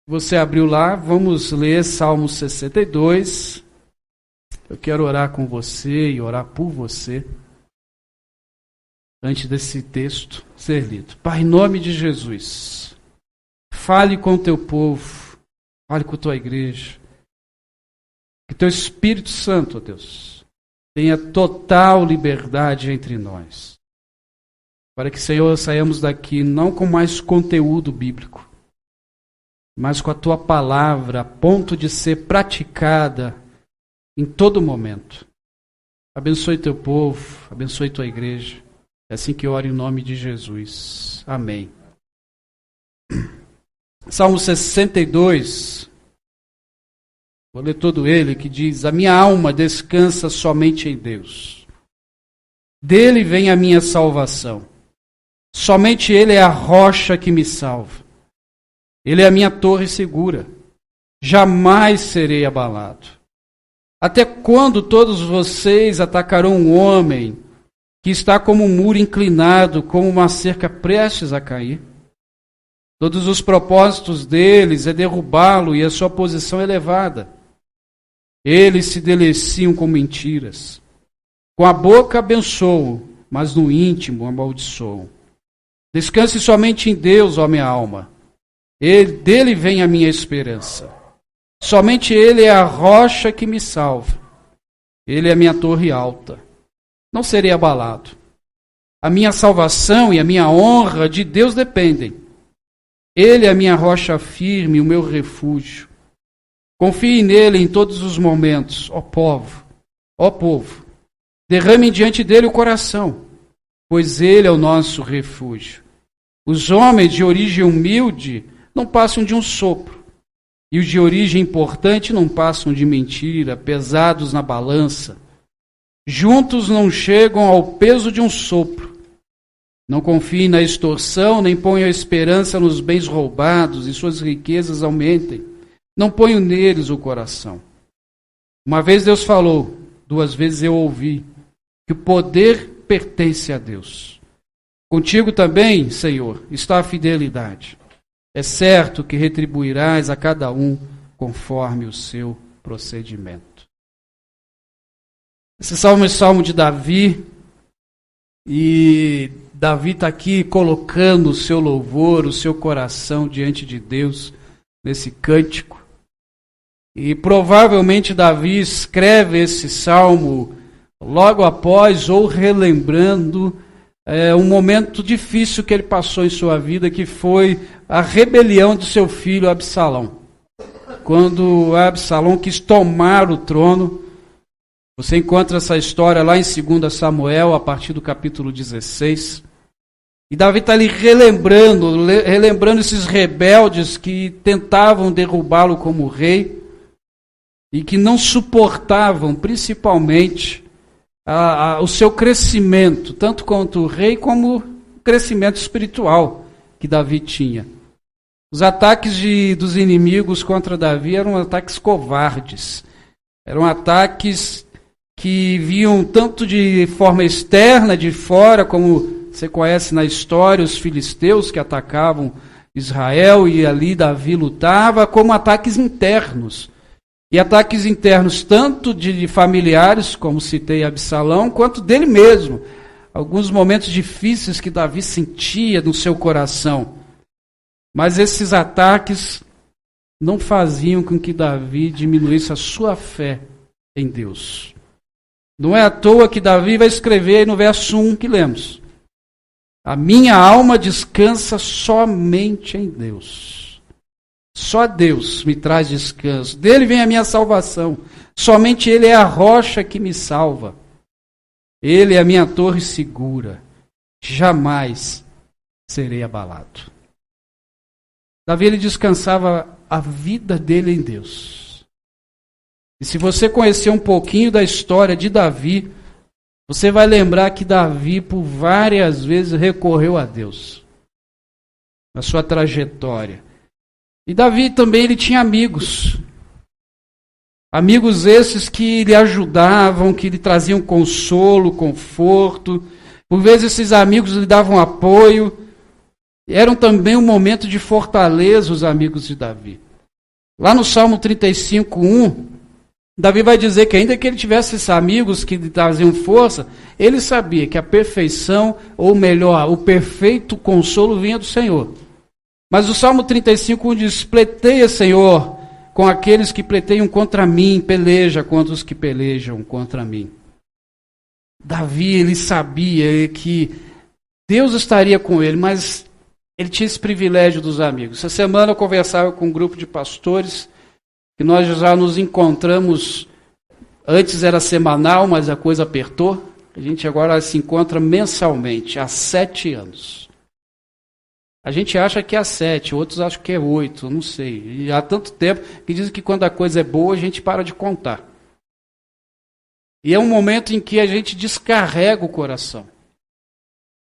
Você abriu lá, vamos ler Salmo 62. Eu quero orar com você e orar por você, antes desse texto ser lido. Pai, em nome de Jesus, fale com o teu povo, fale com a tua igreja. Que teu Espírito Santo, ó Deus, tenha total liberdade entre nós. Para que, Senhor, saiamos daqui não com mais conteúdo bíblico, mas com a tua palavra a ponto de ser praticada em todo momento. Abençoe teu povo, abençoe tua igreja. É assim que eu oro em nome de Jesus. Amém. Salmo 62, vou ler todo ele, que diz: a minha alma descansa somente em Deus. Dele vem a minha salvação. Somente Ele é a rocha que me salva. Ele é a minha torre segura. Jamais serei abalado. Até quando todos vocês atacarão um homem que está como um muro inclinado, como uma cerca prestes a cair? Todos os propósitos deles é derrubá-lo e a sua posição elevada. Eles se deliciam com mentiras. Com a boca abençoam, mas no íntimo amaldiçoam. Descanse somente em Deus, ó minha alma. Dele vem a minha esperança. Somente Ele é a rocha que me salva. Ele é a minha torre alta. Não serei abalado. A minha salvação e a minha honra de Deus dependem. Ele é a minha rocha firme, o meu refúgio. Confie nele em todos os momentos, ó povo. Derrame diante dele o coração, pois ele é o nosso refúgio. Os homens de origem humilde não passam de um sopro, e os de origem importante não passam de mentira, pesados na balança. Juntos não chegam ao peso de um sopro. Não confiem na extorsão, nem ponham esperança nos bens roubados, e suas riquezas aumentem. Não ponham neles o coração. Uma vez Deus falou, 2 vezes eu ouvi, que o poder pertence a Deus. Contigo também, Senhor, está a fidelidade. É certo que retribuirás a cada um conforme o seu procedimento. Esse salmo é o salmo de Davi, e Davi está aqui colocando o seu louvor, o seu coração diante de Deus, nesse cântico. E provavelmente Davi escreve esse salmo logo após ou relembrando um momento difícil que ele passou em sua vida, que foi a rebelião do seu filho Absalão. Quando Absalão quis tomar o trono, você encontra essa história lá em 2 Samuel, a partir do capítulo 16. E Davi está ali relembrando esses rebeldes que tentavam derrubá-lo como rei e que não suportavam, principalmente, o seu crescimento, tanto quanto o rei, como o crescimento espiritual que Davi tinha. Os ataques dos inimigos contra Davi eram ataques covardes. Eram ataques que vinham tanto de forma externa, de fora, como você conhece na história, os filisteus que atacavam Israel e ali Davi lutava, como ataques internos. E ataques internos tanto de familiares, como citei Absalão, quanto dele mesmo. Alguns momentos difíceis que Davi sentia no seu coração. Mas esses ataques não faziam com que Davi diminuísse a sua fé em Deus. Não é à toa que Davi vai escrever aí no verso 1 que lemos: a minha alma descansa somente em Deus. Só Deus me traz descanso. Dele vem a minha salvação. Somente Ele é a rocha que me salva. Ele é a minha torre segura. Jamais serei abalado. Davi, ele descansava a vida dele em Deus. E se você conhecer um pouquinho da história de Davi, você vai lembrar que Davi, por várias vezes, recorreu a Deus na sua trajetória. E Davi também, ele tinha amigos. Amigos esses que lhe ajudavam, que lhe traziam consolo, conforto. Por vezes esses amigos lhe davam apoio. Eram também um momento de fortaleza os amigos de Davi. Lá no Salmo 35:1, Davi vai dizer que ainda que ele tivesse esses amigos que lhe traziam força, ele sabia que a perfeição, ou melhor, o perfeito consolo vinha do Senhor. Mas o Salmo 35:1 diz: pleiteia, Senhor, com aqueles que pleiteiam contra mim, peleja contra os que pelejam contra mim. Davi, ele sabia que Deus estaria com ele, mas ele tinha esse privilégio dos amigos. Essa semana eu conversava com um grupo de pastores, que nós já nos encontramos, antes era semanal, mas a coisa apertou. A gente agora se encontra mensalmente, há 7 anos. A gente acha que é 7, outros acham que é 8, não sei. E há tanto tempo que dizem que quando a coisa é boa, a gente para de contar. E é um momento em que a gente descarrega o coração.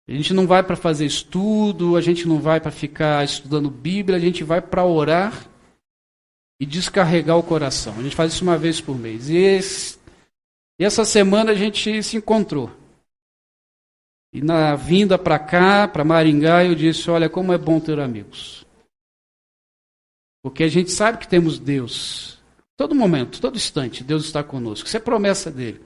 A gente não vai para fazer estudo, a gente não vai para ficar estudando Bíblia, a gente vai para orar e descarregar o coração. A gente faz isso uma vez por mês. E essa semana a gente se encontrou. E na vinda para cá, para Maringá, eu disse: olha, como é bom ter amigos. Porque a gente sabe que temos Deus. Todo momento, todo instante, Deus está conosco. Isso é promessa dele.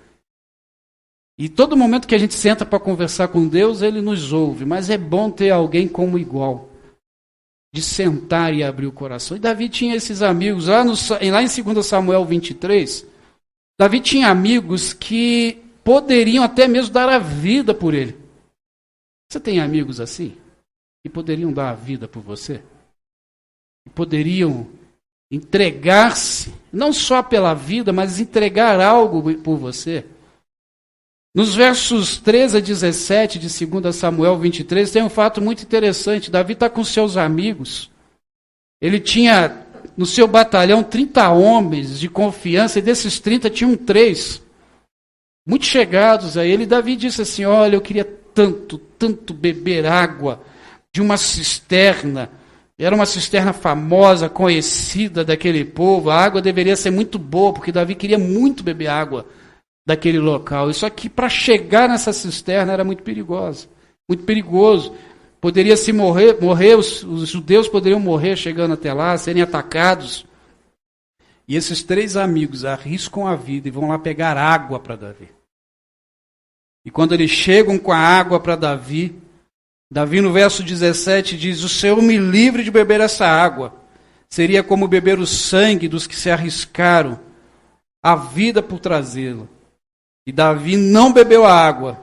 E todo momento que a gente senta para conversar com Deus, ele nos ouve. Mas é bom ter alguém como igual, de sentar e abrir o coração. E Davi tinha esses amigos. Lá em 2 Samuel 23, Davi tinha amigos que poderiam até mesmo dar a vida por ele. Você tem amigos assim? Que poderiam dar a vida por você? Que poderiam entregar-se, não só pela vida, mas entregar algo por você? Nos versos 13 a 17 de 2 Samuel 23, tem um fato muito interessante. Davi está com seus amigos. Ele tinha no seu batalhão 30 homens de confiança, e desses 30 tinham 3, muito chegados a ele. Davi disse assim: olha, eu queria tanto beber água de uma cisterna. Era uma cisterna famosa, conhecida daquele povo. A água deveria ser muito boa, porque Davi queria muito beber água daquele local. Isso aqui, para chegar nessa cisterna, era muito perigoso. Muito perigoso. Poderia se morrer, os judeus poderiam morrer chegando até lá, serem atacados. E esses 3 amigos arriscam a vida e vão lá pegar água para Davi. E quando eles chegam com a água para Davi, Davi no verso 17 diz: o Senhor me livre de beber essa água. Seria como beber o sangue dos que se arriscaram a vida por trazê-lo. E Davi não bebeu a água.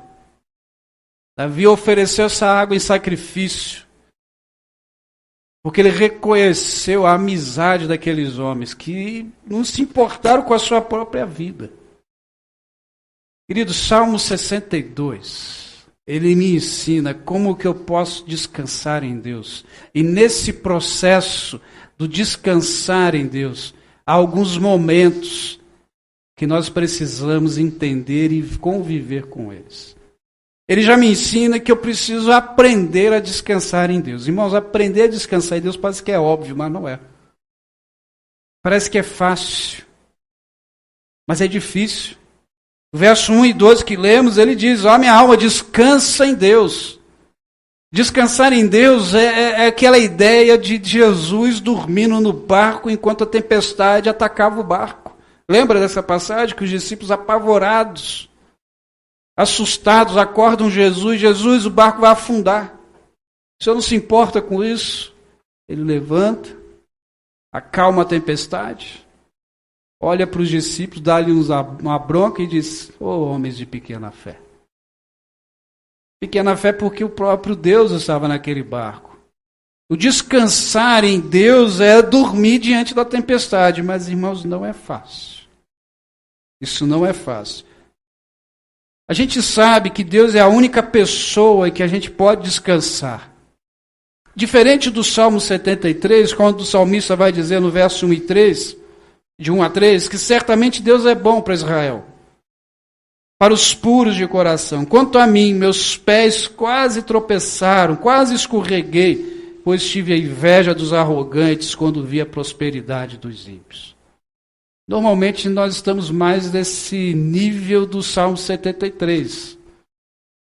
Davi ofereceu essa água em sacrifício, porque ele reconheceu a amizade daqueles homens que não se importaram com a sua própria vida. Querido, Salmo 62, ele me ensina como que eu posso descansar em Deus. E nesse processo do descansar em Deus, há alguns momentos que nós precisamos entender e conviver com eles. Ele já me ensina que eu preciso aprender a descansar em Deus. Irmãos, aprender a descansar em Deus parece que é óbvio, mas não é. Parece que é fácil, mas é difícil. O verso 1 e 12 que lemos, ele diz: ó, minha alma, descansa em Deus. Descansar em Deus é aquela ideia de Jesus dormindo no barco enquanto a tempestade atacava o barco. Lembra dessa passagem que os discípulos apavorados, assustados, acordam Jesus: Jesus, o barco vai afundar. O Senhor não se importa com isso? Ele levanta, acalma a tempestade, olha para os discípulos, dá-lhe uma bronca e diz: ô homens de pequena fé. Pequena fé porque o próprio Deus estava naquele barco. O descansar em Deus é dormir diante da tempestade, mas, irmãos, não é fácil. Isso não é fácil. A gente sabe que Deus é a única pessoa em que a gente pode descansar. Diferente do Salmo 73, quando o salmista vai dizer no verso 1 e 3, de 1 a 3, que certamente Deus é bom para Israel, para os puros de coração. Quanto a mim, meus pés quase tropeçaram, quase escorreguei, pois tive a inveja dos arrogantes quando vi a prosperidade dos ímpios. Normalmente nós estamos mais nesse nível do Salmo 73.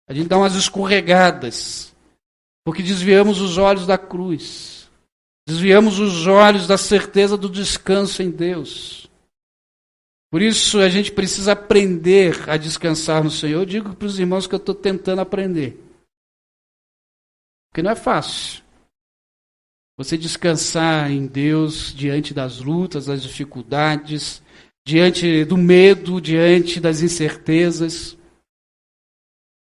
A gente dá umas escorregadas, porque desviamos os olhos da cruz. Desviamos os olhos da certeza do descanso em Deus. Por isso a gente precisa aprender a descansar no Senhor. Eu digo para os irmãos que eu estou tentando aprender. Porque não é fácil. Você descansar em Deus diante das lutas, das dificuldades, diante do medo, diante das incertezas.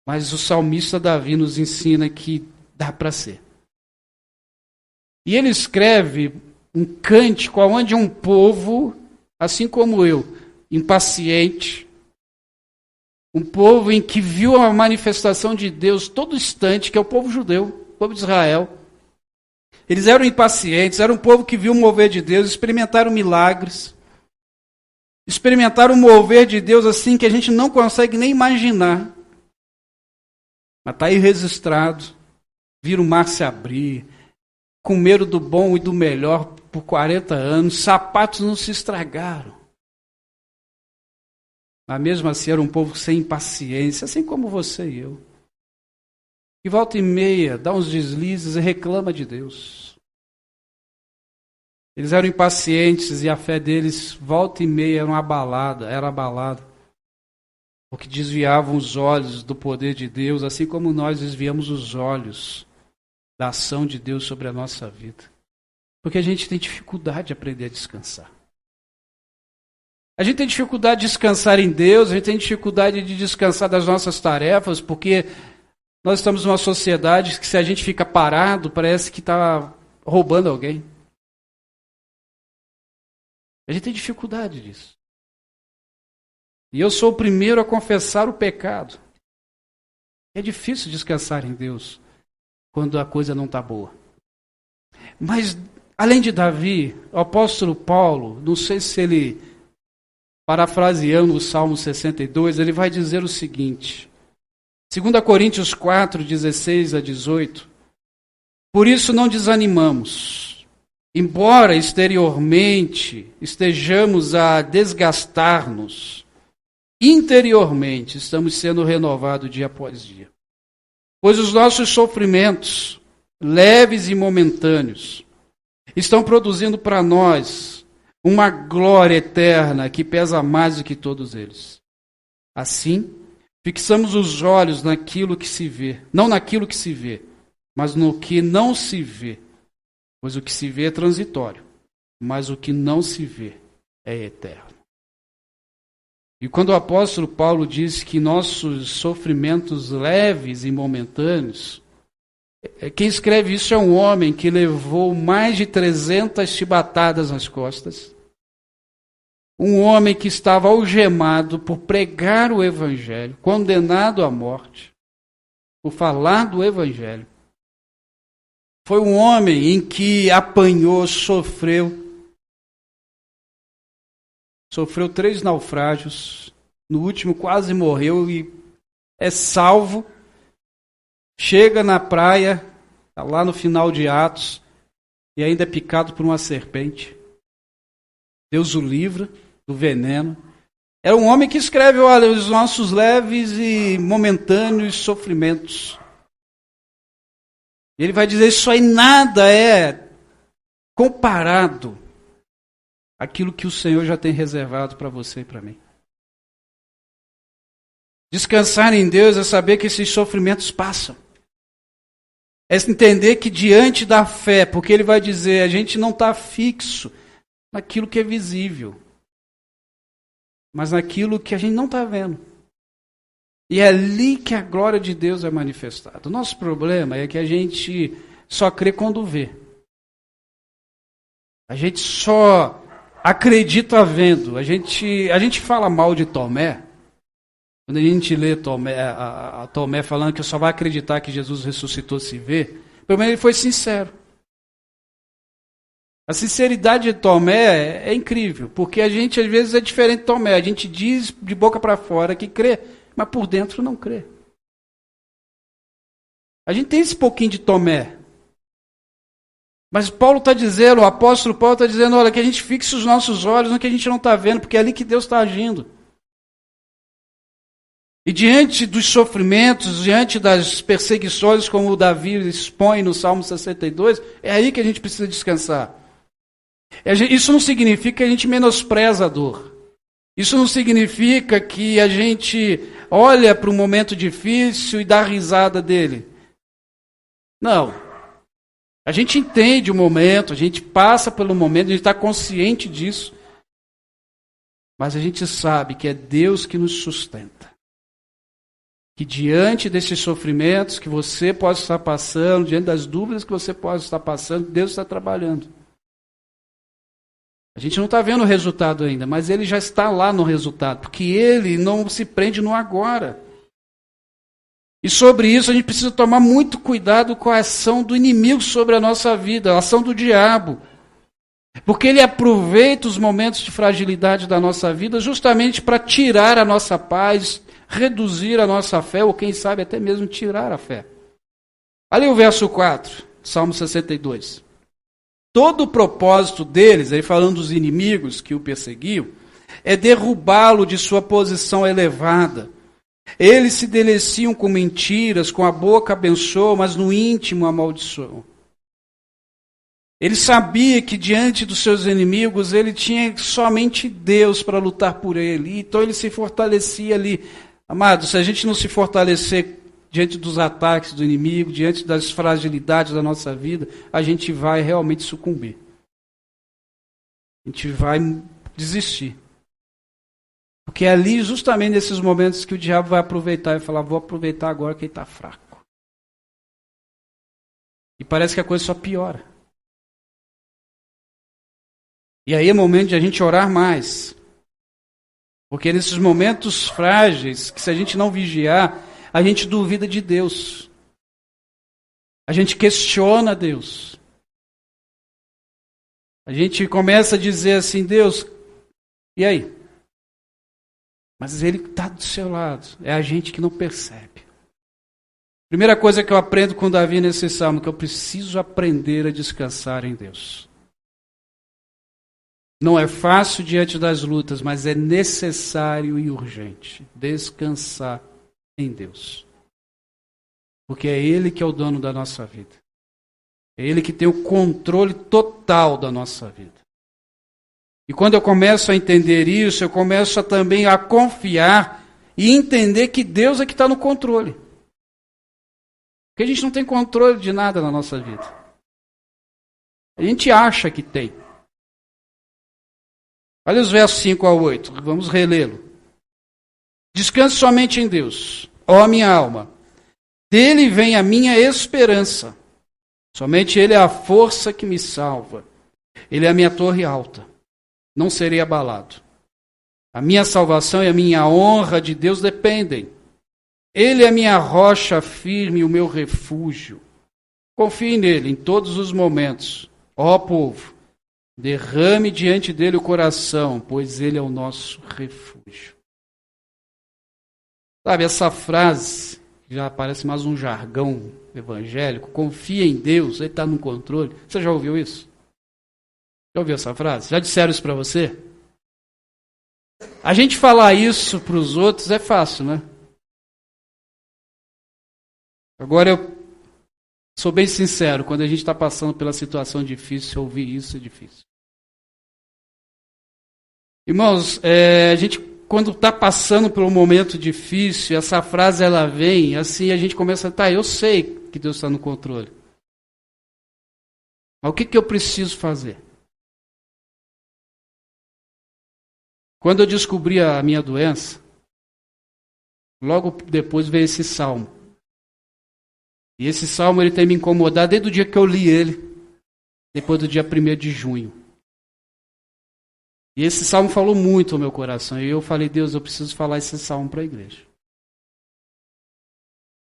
Mas o salmista Davi nos ensina que dá para ser. E ele escreve um cântico onde um povo, assim como eu, impaciente, um povo em que viu a manifestação de Deus todo instante, que é o povo judeu, o povo de Israel. Eles eram impacientes, era um povo que viu o mover de Deus, experimentaram milagres, experimentaram o mover de Deus assim que a gente não consegue nem imaginar. Mas está aí registrado, viram o mar se abrir, comeram do bom e do melhor por 40 anos, sapatos não se estragaram. Mas mesmo assim era um povo sem impaciência, assim como você e eu. E volta e meia, dá uns deslizes e reclama de Deus. Eles eram impacientes e a fé deles, volta e meia, era abalada. Porque desviavam os olhos do poder de Deus, assim como nós desviamos os olhos da ação de Deus sobre a nossa vida. Porque a gente tem dificuldade de aprender a descansar. A gente tem dificuldade de descansar em Deus, a gente tem dificuldade de descansar das nossas tarefas, porque nós estamos numa sociedade que se a gente fica parado, parece que está roubando alguém. A gente tem dificuldade disso. E eu sou o primeiro a confessar o pecado. É difícil descansar em Deus quando a coisa não está boa. Mas, além de Davi, o apóstolo Paulo, não sei se ele, parafraseando o Salmo 62, ele vai dizer o seguinte, 2 Coríntios 4, 16 a 18, por isso não desanimamos, embora exteriormente estejamos a desgastar-nos, interiormente estamos sendo renovados dia após dia. Pois os nossos sofrimentos, leves e momentâneos, estão produzindo para nós uma glória eterna que pesa mais do que todos eles. Assim, fixamos os olhos naquilo que se vê, não naquilo que se vê, mas no que não se vê. Pois o que se vê é transitório, mas o que não se vê é eterno. E quando o apóstolo Paulo diz que nossos sofrimentos leves e momentâneos, quem escreve isso é um homem que levou mais de 300 chibatadas nas costas. Um homem que estava algemado por pregar o evangelho, condenado à morte, por falar do evangelho. Foi um homem em que apanhou, sofreu 3 naufrágios, no último quase morreu e é salvo, chega na praia, está lá no final de Atos, e ainda é picado por uma serpente. Deus o livra do veneno. Era um homem que escreve, olha, os nossos leves e momentâneos sofrimentos. Ele vai dizer, isso aí nada é comparado àquilo que o Senhor já tem reservado para você e para mim. Descansar em Deus é saber que esses sofrimentos passam. É entender que diante da fé, porque Ele vai dizer, a gente não está fixo naquilo que é visível, mas naquilo que a gente não está vendo. E é ali que a glória de Deus é manifestada. O nosso problema é que a gente só crê quando vê. A gente só acredita vendo. A gente fala mal de Tomé. Quando a gente lê Tomé falando que só vai acreditar que Jesus ressuscitou se vê, pelo menos ele foi sincero. A sinceridade de Tomé é incrível, porque a gente às vezes é diferente de Tomé. A gente diz de boca para fora que crê, mas por dentro não crê. A gente tem esse pouquinho de Tomé. Mas Paulo está dizendo, o apóstolo Paulo está dizendo, olha, que a gente fixe os nossos olhos no que a gente não está vendo, porque é ali que Deus está agindo. E diante dos sofrimentos, diante das perseguições, como o Davi expõe no Salmo 62, é aí que a gente precisa descansar. Isso não significa que a gente menospreza a dor. Isso não significa que a gente olha para um momento difícil e dá risada dele. Não. A gente entende o momento, a gente passa pelo momento, a gente está consciente disso. Mas a gente sabe que é Deus que nos sustenta. Que diante desses sofrimentos que você pode estar passando, diante das dúvidas que você pode estar passando, Deus está trabalhando. A gente não está vendo o resultado ainda, mas Ele já está lá no resultado, porque Ele não se prende no agora. E sobre isso a gente precisa tomar muito cuidado com a ação do inimigo sobre a nossa vida, a ação do diabo. Porque ele aproveita os momentos de fragilidade da nossa vida justamente para tirar a nossa paz, reduzir a nossa fé, ou quem sabe até mesmo tirar a fé. Ali o verso 4, Salmo 62. Todo o propósito deles, aí falando dos inimigos que o perseguiam, é derrubá-lo de sua posição elevada. Eles se deliciam com mentiras, com a boca abençoam, mas no íntimo amaldiçoam. Ele sabia que diante dos seus inimigos ele tinha somente Deus para lutar por ele. Então ele se fortalecia ali. Amado, se a gente não se fortalecer diante dos ataques do inimigo, diante das fragilidades da nossa vida, a gente vai realmente sucumbir. A gente vai desistir. Porque é ali, justamente nesses momentos, que o diabo vai aproveitar e falar, vou aproveitar agora que ele está fraco. E parece que a coisa só piora. E aí é momento de a gente orar mais. Porque nesses momentos frágeis, que se a gente não vigiar, a gente duvida de Deus. A gente questiona Deus. A gente começa a dizer assim, Deus, e aí? Mas Ele está do seu lado. É a gente que não percebe. Primeira coisa que eu aprendo com Davi nesse salmo, que eu preciso aprender a descansar em Deus. Não é fácil diante das lutas, mas é necessário e urgente descansar em Deus. Porque é Ele que é o dono da nossa vida. É Ele que tem o controle total da nossa vida. E quando eu começo a entender isso, eu começo também a confiar e entender que Deus é que está no controle. Porque a gente não tem controle de nada na nossa vida. A gente acha que tem. Olha os versos 5 a 8, vamos relê-lo. Descanse somente em Deus, ó minha alma. Dele vem a minha esperança. Somente Ele é a força que me salva. Ele é a minha torre alta. Não serei abalado. A minha salvação e a minha honra de Deus dependem. Ele é a minha rocha firme e o meu refúgio. Confie nele em todos os momentos. Ó povo, derrame diante dele o coração, pois ele é o nosso refúgio. Sabe, essa frase já parece mais um jargão evangélico. Confia em Deus, Ele está no controle. Você já ouviu isso? Já ouviu essa frase? Já disseram isso para você? A gente falar isso para os outros é fácil, né? Agora eu sou bem sincero, quando a gente está passando pela situação difícil, ouvir isso é difícil. Irmãos, a gente quando está passando por um momento difícil, essa frase ela vem, assim a gente começa a eu sei que Deus está no controle. Mas o que eu preciso fazer? Quando eu descobri a minha doença, logo depois veio esse salmo. E esse salmo ele tem me incomodado desde o dia que eu li ele, depois do dia 1º de junho. E esse salmo falou muito ao meu coração. E eu falei, Deus, eu preciso falar esse salmo para a igreja.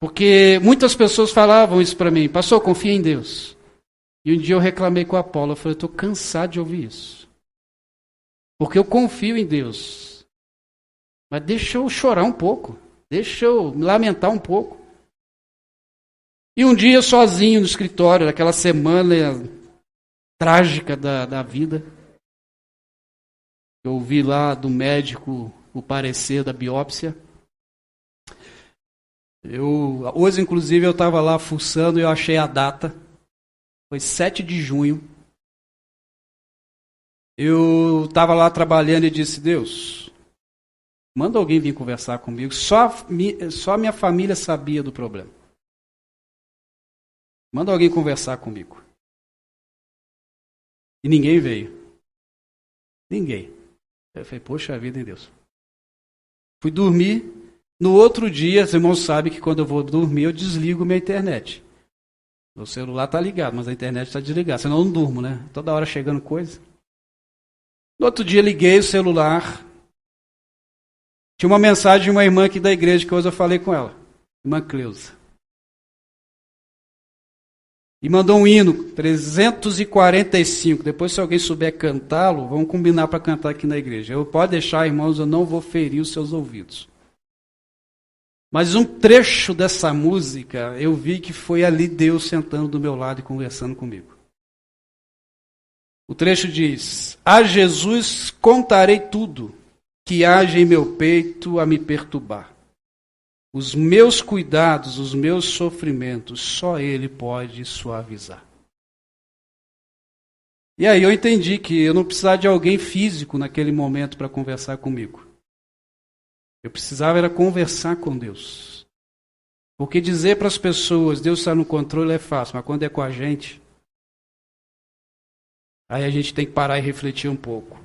Porque muitas pessoas falavam isso para mim, pastor, confia em Deus. E um dia eu reclamei com a Paula, eu falei, eu estou cansado de ouvir isso. Porque eu confio em Deus. Mas deixa eu chorar um pouco. Deixa eu me lamentar um pouco. E um dia, sozinho no escritório, naquela semana trágica da vida, eu ouvi lá do médico o parecer da biópsia. Hoje, inclusive, eu estava lá fuçando e eu achei a data. Foi 7 de junho. Eu estava lá trabalhando e disse, Deus, manda alguém vir conversar comigo. Só minha família sabia do problema. Manda alguém conversar comigo. E ninguém veio. Ninguém. Eu falei, poxa vida, hein, Deus. Fui dormir. No outro dia, os irmãos sabem que quando eu vou dormir, eu desligo minha internet. O celular está ligado, mas a internet está desligada. Senão eu não durmo, né? Toda hora chegando coisa. No outro dia, liguei o celular. Tinha uma mensagem de uma irmã aqui da igreja, que hoje eu falei com ela. Irmã Cleusa. E mandou um hino, 345. Depois, se alguém souber cantá-lo, vamos combinar para cantar aqui na igreja. Pode deixar, irmãos, eu não vou ferir os seus ouvidos. Mas um trecho dessa música, eu vi que foi ali Deus sentando do meu lado e conversando comigo. O trecho diz, a Jesus contarei tudo, que haja em meu peito a me perturbar. Os meus cuidados, os meus sofrimentos, só Ele pode suavizar. E aí eu entendi que eu não precisava de alguém físico naquele momento para conversar comigo. Eu precisava era conversar com Deus. Porque dizer para as pessoas, Deus está no controle é fácil, mas quando é com a gente, aí a gente tem que parar e refletir um pouco.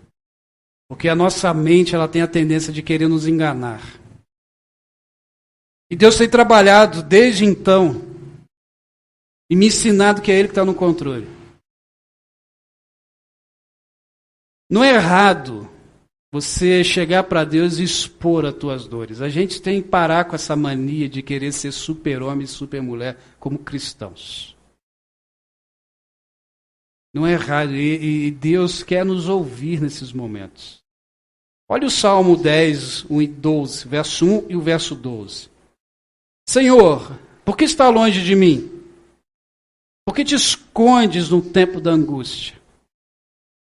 Porque a nossa mente ela tem a tendência de querer nos enganar. E Deus tem trabalhado desde então e me ensinado que é Ele que está no controle. Não é errado você chegar para Deus e expor as tuas dores. A gente tem que parar com essa mania de querer ser super-homem e super-mulher como cristãos. Não é errado. E Deus quer nos ouvir nesses momentos. Olha o Salmo 10, 1 e 12, verso 1 e o verso 12. Senhor, por que está longe de mim? Por que te escondes no tempo da angústia?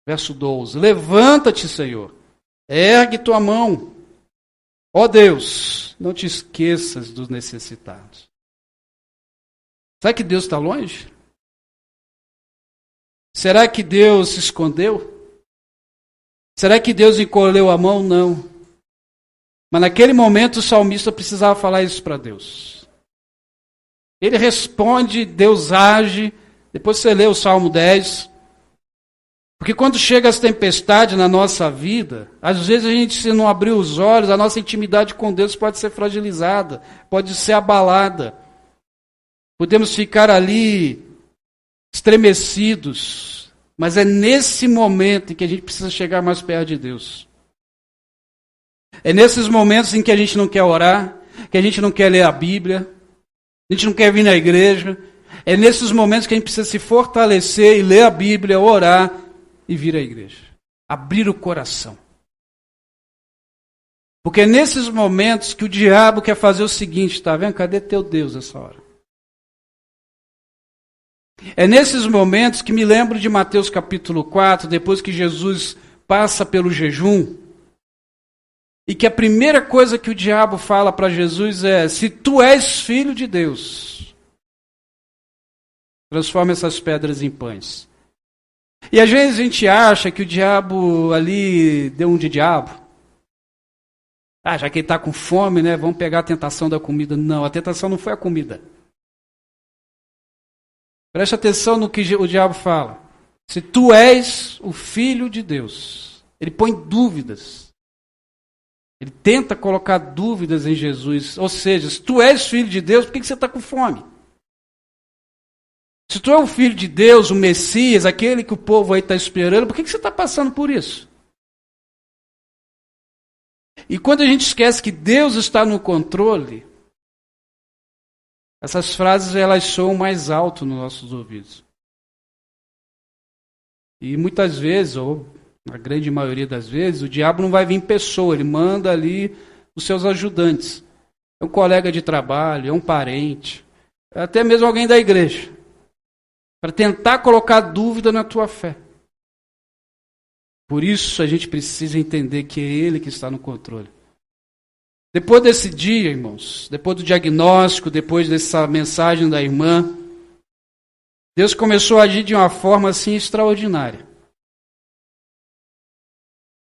Verso 12. Levanta-te, Senhor. Ergue tua mão. Ó Deus, não te esqueças dos necessitados. Será que Deus está longe? Será que Deus se escondeu? Será que Deus encolheu a mão? Não. Mas naquele momento o salmista precisava falar isso para Deus. Ele responde, Deus age. Depois você lê o Salmo 10. Porque quando chega as tempestades na nossa vida, às vezes a gente, se não abrir os olhos, a nossa intimidade com Deus pode ser fragilizada, pode ser abalada. Podemos ficar ali estremecidos. Mas é nesse momento em que a gente precisa chegar mais perto de Deus. É nesses momentos em que a gente não quer orar, que a gente não quer ler a Bíblia, a gente não quer vir na igreja. É nesses momentos que a gente precisa se fortalecer e ler a Bíblia, orar e vir à igreja. Abrir o coração. Porque é nesses momentos que o diabo quer fazer o seguinte, tá vendo? Cadê teu Deus essa hora? É nesses momentos que me lembro de Mateus capítulo 4, depois que Jesus passa pelo jejum, e que a primeira coisa que o diabo fala para Jesus é, se tu és filho de Deus, transforma essas pedras em pães. E às vezes a gente acha que o diabo ali deu um de diabo. Já que ele está com fome, né? Vamos pegar a tentação da comida. Não, a tentação não foi a comida. Preste atenção no que o diabo fala. Se tu és o filho de Deus, ele põe dúvidas. Ele tenta colocar dúvidas em Jesus. Ou seja, se tu és filho de Deus, por que você está com fome? Se tu é o filho de Deus, o Messias, aquele que o povo aí está esperando, por que você está passando por isso? E quando a gente esquece que Deus está no controle, essas frases elas soam mais alto nos nossos ouvidos. E muitas vezes, ou na grande maioria das vezes, o diabo não vai vir em pessoa, ele manda ali os seus ajudantes. É um colega de trabalho, é um parente, é até mesmo alguém da igreja, para tentar colocar dúvida na tua fé. Por isso a gente precisa entender que é Ele que está no controle. Depois desse dia, irmãos, depois do diagnóstico, depois dessa mensagem da irmã, Deus começou a agir de uma forma assim extraordinária.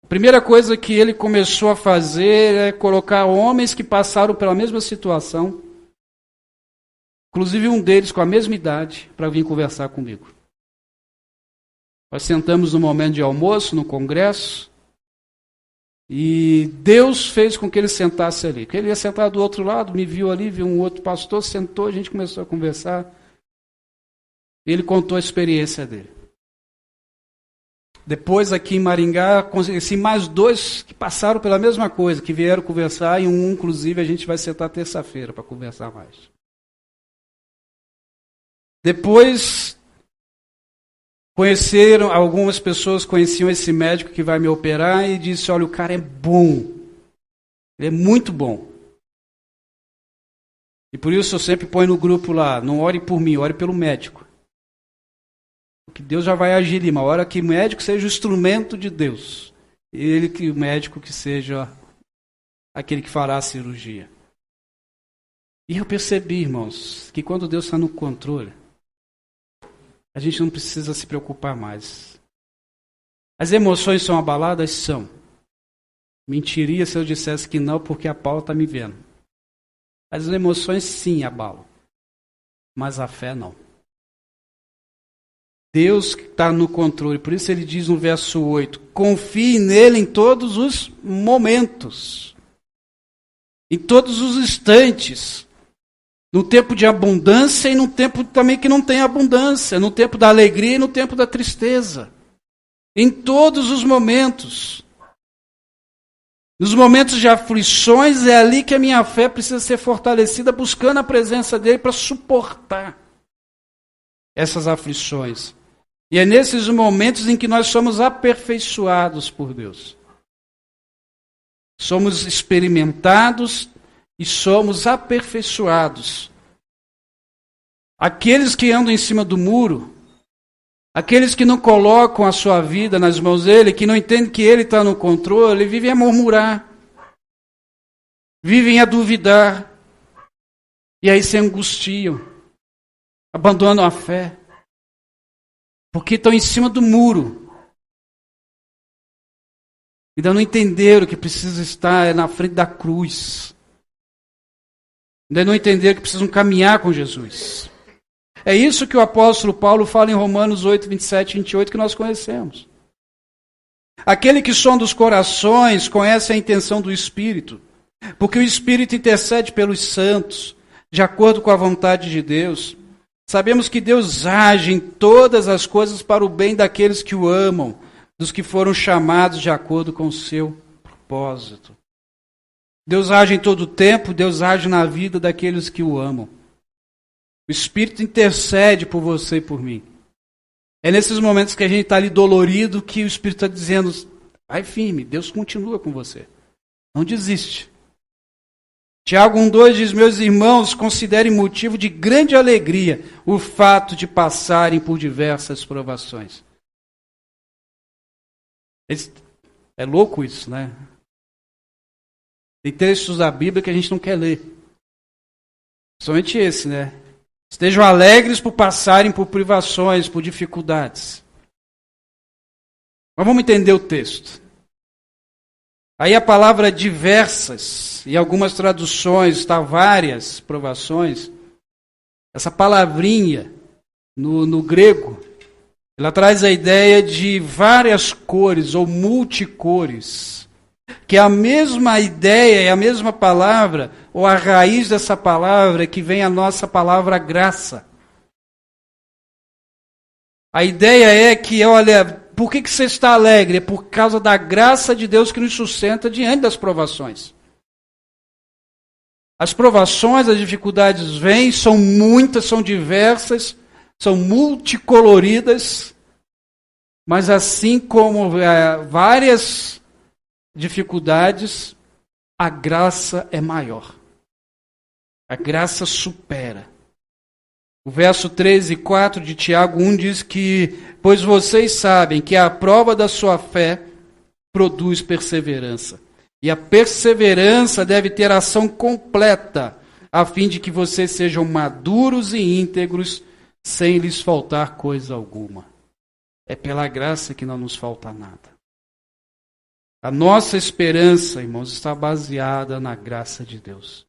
A primeira coisa que ele começou a fazer é colocar homens que passaram pela mesma situação, inclusive um deles com a mesma idade, para vir conversar comigo. Nós sentamos no momento de almoço, no congresso, e Deus fez com que ele sentasse ali. Porque ele ia sentar do outro lado, me viu ali, viu um outro pastor, sentou, a gente começou a conversar. Ele contou a experiência dele. Depois, aqui em Maringá, conheci mais 2 que passaram pela mesma coisa, que vieram conversar, e um, inclusive, a gente vai sentar terça-feira para conversar mais. Depois, algumas pessoas conheciam esse médico que vai me operar e disse, olha, o cara é bom, ele é muito bom. E por isso eu sempre ponho no grupo lá, não ore por mim, ore pelo médico. Porque Deus já vai agir ali, uma hora que o médico seja o instrumento de Deus. O médico que seja aquele que fará a cirurgia. E eu percebi, irmãos, que quando Deus está no controle, a gente não precisa se preocupar mais. As emoções são abaladas? São. Mentiria se eu dissesse que não, porque a Paula está me vendo. As emoções sim abalam, mas a fé não. Deus está no controle, por isso ele diz no verso 8, confie nele em todos os momentos, em todos os instantes, no tempo de abundância e no tempo também que não tem abundância, no tempo da alegria e no tempo da tristeza, em todos os momentos. Nos momentos de aflições é ali que a minha fé precisa ser fortalecida, buscando a presença dele para suportar essas aflições. E é nesses momentos em que nós somos aperfeiçoados por Deus. Somos experimentados e somos aperfeiçoados. Aqueles que andam em cima do muro, aqueles que não colocam a sua vida nas mãos dele, que não entendem que ele está no controle, vivem a murmurar, vivem a duvidar, e aí se angustiam, abandonam a fé. Porque estão em cima do muro. Ainda não entenderam que precisa estar na frente da cruz. Ainda não entenderam que precisam caminhar com Jesus. É isso que o apóstolo Paulo fala em Romanos 8, 27 e 28, que nós conhecemos. Aquele que sonda os corações conhece a intenção do Espírito, porque o Espírito intercede pelos santos, de acordo com a vontade de Deus. Sabemos que Deus age em todas as coisas para o bem daqueles que o amam, dos que foram chamados de acordo com o seu propósito. Deus age em todo o tempo, Deus age na vida daqueles que o amam. O Espírito intercede por você e por mim. É nesses momentos que a gente está ali dolorido que o Espírito está dizendo, vai firme, Deus continua com você. Não desiste. Tiago 1,2 diz, meus irmãos, considerem motivo de grande alegria o fato de passarem por diversas provações. É louco isso, né? Tem textos da Bíblia que a gente não quer ler. Somente esse, né? Estejam alegres por passarem por privações, por dificuldades. Mas vamos entender o texto. Aí a palavra diversas, em algumas traduções está várias provações. Essa palavrinha no grego, ela traz a ideia de várias cores ou multicores. Que é a mesma ideia, é a mesma palavra, ou a raiz dessa palavra que vem a nossa palavra graça. A ideia é que, olha, por que você está alegre? É por causa da graça de Deus que nos sustenta diante das provações. As provações, as dificuldades vêm, são muitas, são diversas, são multicoloridas, mas assim como várias dificuldades, a graça é maior. A graça supera. O verso 3 e 4 de Tiago 1 diz que, pois vocês sabem que a prova da sua fé produz perseverança. E a perseverança deve ter ação completa, a fim de que vocês sejam maduros e íntegros, sem lhes faltar coisa alguma. É pela graça que não nos falta nada. A nossa esperança, irmãos, está baseada na graça de Deus.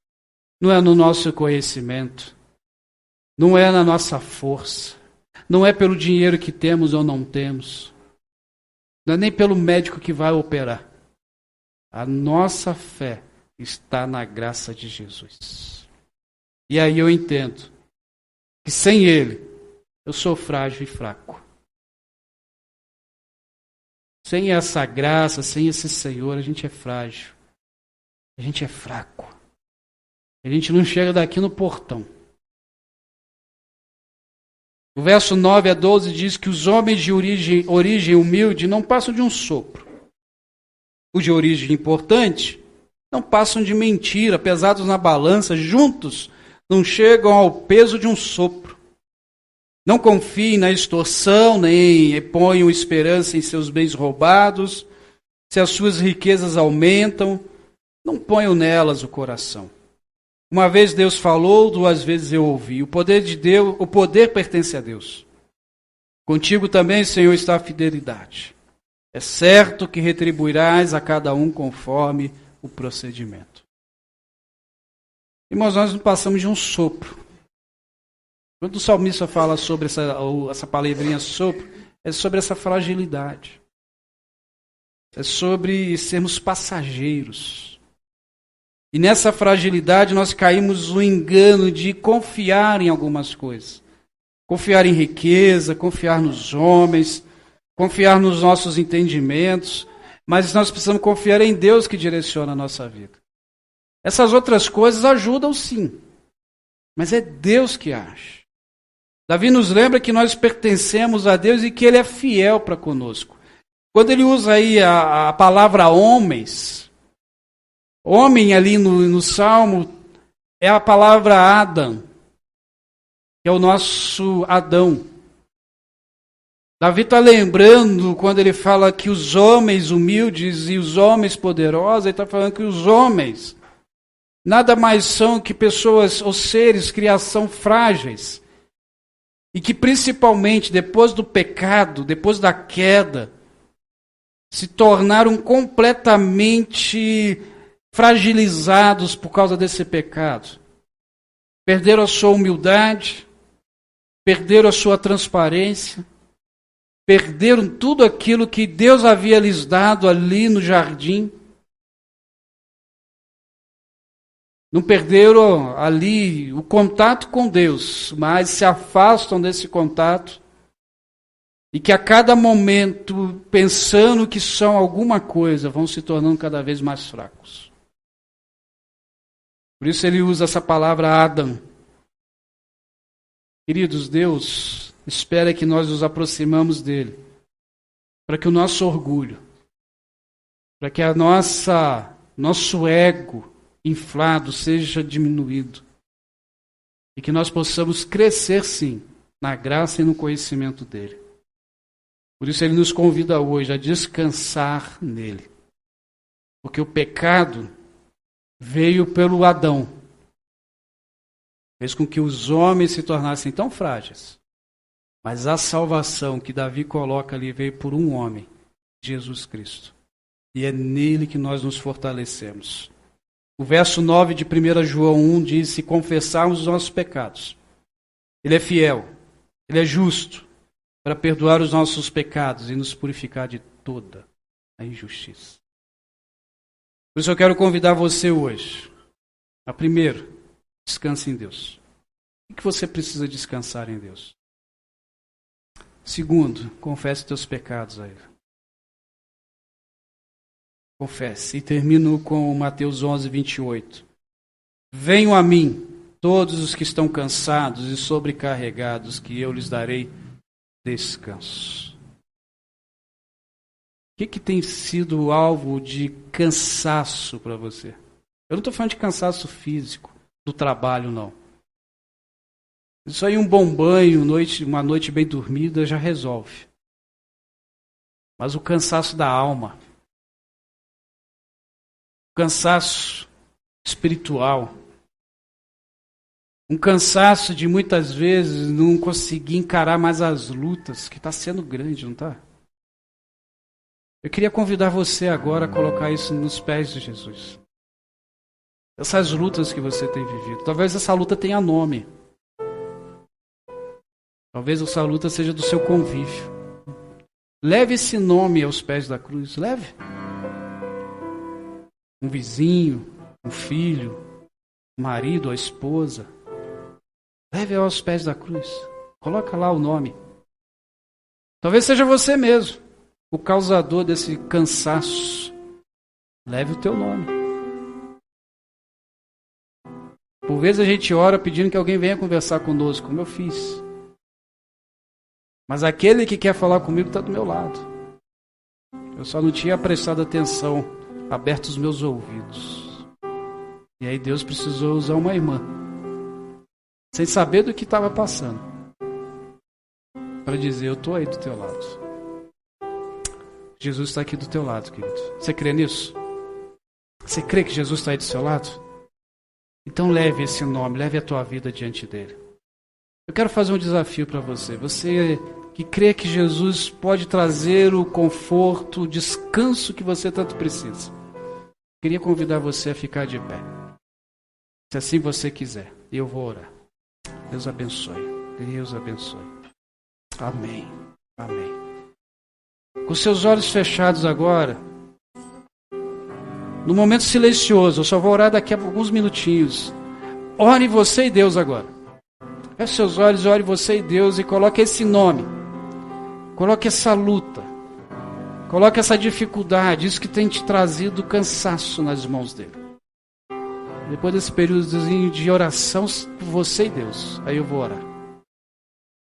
Não é no nosso conhecimento, não é na nossa força, não é pelo dinheiro que temos ou não temos, não é nem pelo médico que vai operar. A nossa fé está na graça de Jesus. E aí eu entendo que sem Ele eu sou frágil e fraco. Sem essa graça, sem esse Senhor, a gente é frágil. A gente é fraco. A gente não chega daqui no portão. O verso 9 a 12 diz que os homens de origem humilde não passam de um sopro. Os de origem importante não passam de mentira, pesados na balança, juntos não chegam ao peso de um sopro. Não confiem na extorsão, nem ponham esperança em seus bens roubados. Se as suas riquezas aumentam, não ponham nelas o coração. Uma vez Deus falou, duas vezes eu ouvi. O poder de Deus, o poder pertence a Deus. Contigo também, Senhor, está a fidelidade. É certo que retribuirás a cada um conforme o procedimento. Irmãos, nós não passamos de um sopro. Quando o salmista fala sobre essa palavrinha sopro, é sobre essa fragilidade. É sobre sermos passageiros. E nessa fragilidade nós caímos no engano de confiar em algumas coisas. Confiar em riqueza, confiar nos homens, confiar nos nossos entendimentos. Mas nós precisamos confiar em Deus que direciona a nossa vida. Essas outras coisas ajudam sim. Mas é Deus que age. Davi nos lembra que nós pertencemos a Deus e que Ele é fiel para conosco. Quando ele usa aí a palavra homens, homem ali no Salmo é a palavra Adam, que é o nosso Adão. Davi está lembrando quando ele fala que os homens humildes e os homens poderosos, ele está falando que os homens nada mais são que pessoas ou seres, criação frágeis. E que principalmente depois do pecado, depois da queda, se tornaram completamente fragilizados por causa desse pecado. Perderam a sua humildade, perderam a sua transparência, perderam tudo aquilo que Deus havia lhes dado ali no jardim. Não perderam ali o contato com Deus, mas se afastam desse contato e que a cada momento, pensando que são alguma coisa, vão se tornando cada vez mais fracos. Por isso ele usa essa palavra Adam. Queridos, Deus espera que nós nos aproximamos dele, para que o nosso orgulho, para que nosso ego inflado seja diminuído e que nós possamos crescer sim na graça e no conhecimento dele. Por isso ele nos convida hoje a descansar nele, porque o pecado veio pelo Adão, fez com que os homens se tornassem tão frágeis, mas a salvação que Davi coloca ali veio por um homem, Jesus Cristo, e é nele que nós nos fortalecemos. O verso 9 de 1 João 1 diz: se confessarmos os nossos pecados, Ele é fiel, Ele é justo, para perdoar os nossos pecados e nos purificar de toda a injustiça. Por isso eu quero convidar você hoje a primeiro, descanse em Deus. O que você precisa descansar em Deus? Segundo, confesse teus pecados a Ele. Confesse. E termino com Mateus 11, 28. Venham a mim, todos os que estão cansados e sobrecarregados, que eu lhes darei descanso. O que tem sido alvo de cansaço para você? Eu não estou falando de cansaço físico, do trabalho, não. Isso aí, um bom banho, uma noite bem dormida, já resolve. Mas o cansaço da alma, cansaço espiritual, um cansaço de muitas vezes não conseguir encarar mais as lutas, que está sendo grande, não está? Eu queria convidar você agora a colocar isso nos pés de Jesus. Essas lutas que você tem vivido. Talvez essa luta tenha nome. Talvez essa luta seja do seu convívio. Leve esse nome aos pés da cruz. Leve. Um vizinho, um filho, um marido, a esposa. Leve aos pés da cruz. Coloca lá o nome. Talvez seja você mesmo, o causador desse cansaço. Leve o teu nome. Por vezes a gente ora pedindo que alguém venha conversar conosco, como eu fiz. Mas aquele que quer falar comigo está do meu lado. Eu só não tinha prestado atenção, aberto os meus ouvidos. E aí Deus precisou usar uma irmã, sem saber do que estava passando, para dizer, eu estou aí do teu lado. Jesus está aqui do teu lado, querido. Você crê nisso? Você crê que Jesus está aí do seu lado? Então leve esse nome, leve a tua vida diante dele. Eu quero fazer um desafio para você. Você que crê que Jesus pode trazer o conforto, o descanso que você tanto precisa. Queria convidar você a ficar de pé. Se assim você quiser. E eu vou orar. Deus abençoe. Deus abençoe. Amém. Amém. Com seus olhos fechados agora, no momento silencioso, eu só vou orar daqui a alguns minutinhos. Ore você e Deus agora. Feche seus olhos, ore você e Deus e coloque esse nome. Coloque essa luta. Coloque essa dificuldade, isso que tem te trazido cansaço nas mãos dele. Depois desse períodozinho de oração, você e Deus, aí eu vou orar.